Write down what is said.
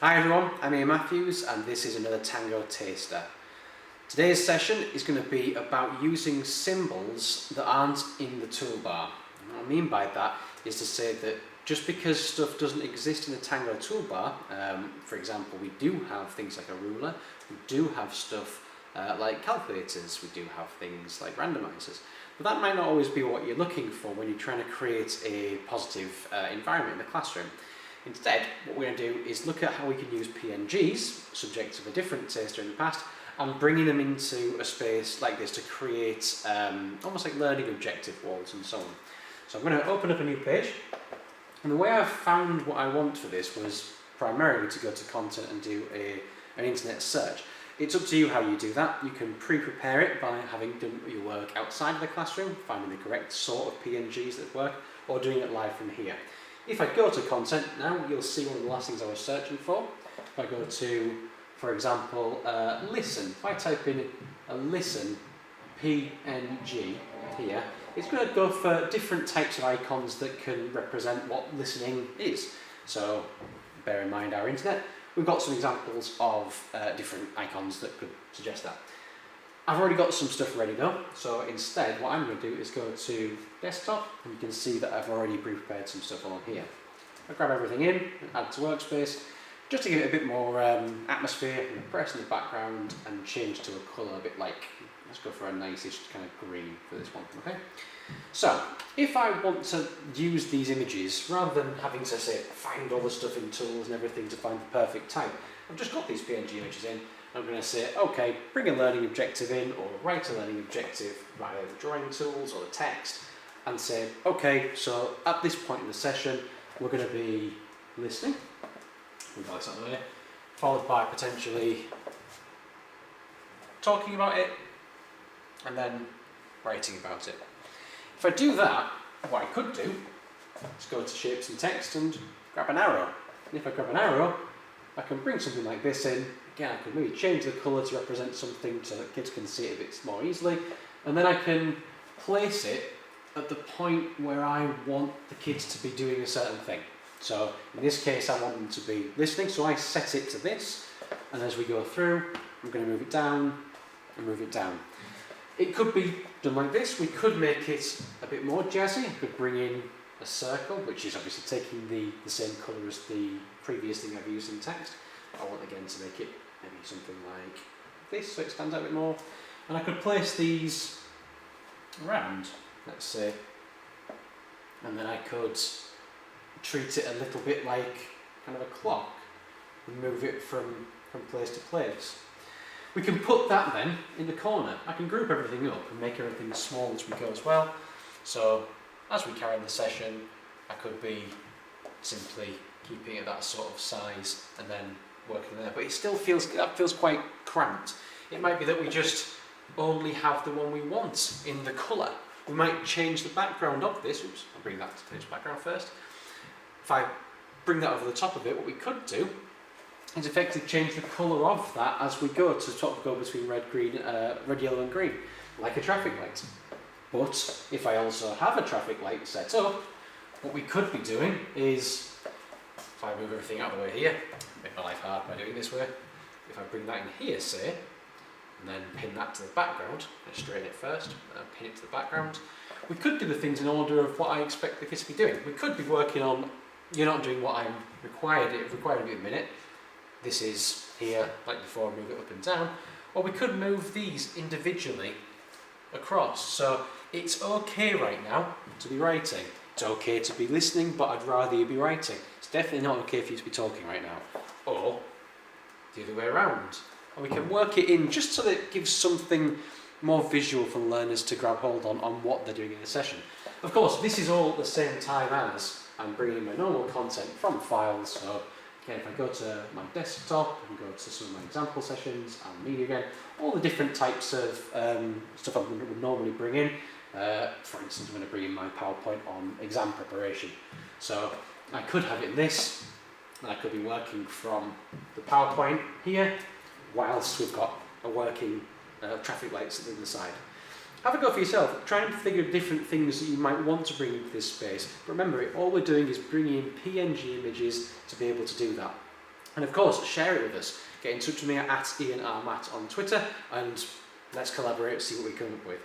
Hi everyone, I'm Ian Matthews and this is another Tango taster. Today's session is going to be about using symbols that aren't in the toolbar. And what I mean by that is to say that just because stuff doesn't exist in the Tango toolbar, for example, we do have things like a ruler, we do have stuff like calculators, we do have things like randomizers, but that might not always be what you're looking for when you're trying to create a positive environment in the classroom. Instead, what we're going to do is look at how we can use PNGs, subject of a different taster in the past, and bringing them into a space like this to create almost like learning objective walls and so on. So I'm going to open up a new page, and the way I found what I want for this was primarily to go to content and do an internet search. It's up to you how you do that. You can pre-prepare it by having done your work outside of the classroom, finding the correct sort of PNGs that work, or doing it live from here. If I go to content now, you'll see one of the last things I was searching for. If I go to, for example, listen, if I type in a listen PNG here, it's going to go for different types of icons that can represent what listening is. So bear in mind our internet, we've got some examples of different icons that could suggest that. I've already got some stuff ready though, so instead what I'm going to do is go to desktop, and you can see that I've already pre-prepared some stuff on here. I grab everything in and add to Workspace, just to give it a bit more atmosphere, and press in the background and change to a colour a bit like, let's go for a nice-ish kind of green for this one, okay? So, if I want to use these images, rather than having to say, find all the stuff in tools and everything to find the perfect type, I've just got these PNG images in. I'm going to say, okay, bring a learning objective in, or write a learning objective via the drawing tools or the text, and say, okay, so at this point in the session, we're going to be listening, we've got this on there, followed by potentially talking about it, and then writing about it. If I do that, what I could do is go to shapes and text and grab an arrow. And if I grab an arrow, I can bring something like this in. Again, I can maybe change the colour to represent something so that kids can see it a bit more easily. And then I can place it at the point where I want the kids to be doing a certain thing. So in this case, I want them to be listening, so I set it to this. And as we go through, I'm going to move it down and move it down. It could be done like this. We could make it a bit more jazzy. I could bring in a circle, which is obviously taking the same colour as the previous thing I've used in text. I want again to make it maybe something like this, so it stands out a bit more. And I could place these around, let's say, and then I could treat it a little bit like kind of a clock and move it from place to place. We can put that then in the corner. I can group everything up and make everything as small as we go as well. So as we carry on the session, I could be simply keeping it that sort of size and then working there. But it still feels quite cramped. It might be that we just only have the one we want in the colour. We might change the background of this. Oops, I'll bring that to this background first. If I bring that over the top of it, what we could do is effectively change the colour of that as we go to sort of go between red, yellow and green, like a traffic light. But if I also have a traffic light set up, what we could be doing is, if I move everything out of the way here, make my life hard by doing this way, if I bring that in here, say, and then pin that to the background, I straighten it first, and pin it to the background, we could do the things in order of what I expect the kids to be doing. We could be working on, you're not doing what I'm required of you at the minute, this is here, like before, move it up and down, or we could move these individually across. So it's okay right now to be writing. It's okay to be listening, but I'd rather you be writing. It's definitely not okay for you to be talking right now. Or the other way around. And we can work it in just so that it gives something more visual for learners to grab hold on what they're doing in the session. Of course, this is all at the same time as I'm bringing in my normal content from files. So again, if I go to my desktop and go to some of my example sessions and media again, all the different types of stuff I would normally bring in. For instance, I'm going to bring in my PowerPoint on exam preparation. So I could have it in this, and I could be working from the PowerPoint here, whilst we've got a working traffic lights at the other side. Have a go for yourself. Try and figure different things that you might want to bring into this space. But remember, all we're doing is bringing in PNG images to be able to do that. And of course, share it with us. Get in touch with me at IanRMatt on Twitter, and let's collaborate, see what we come up with.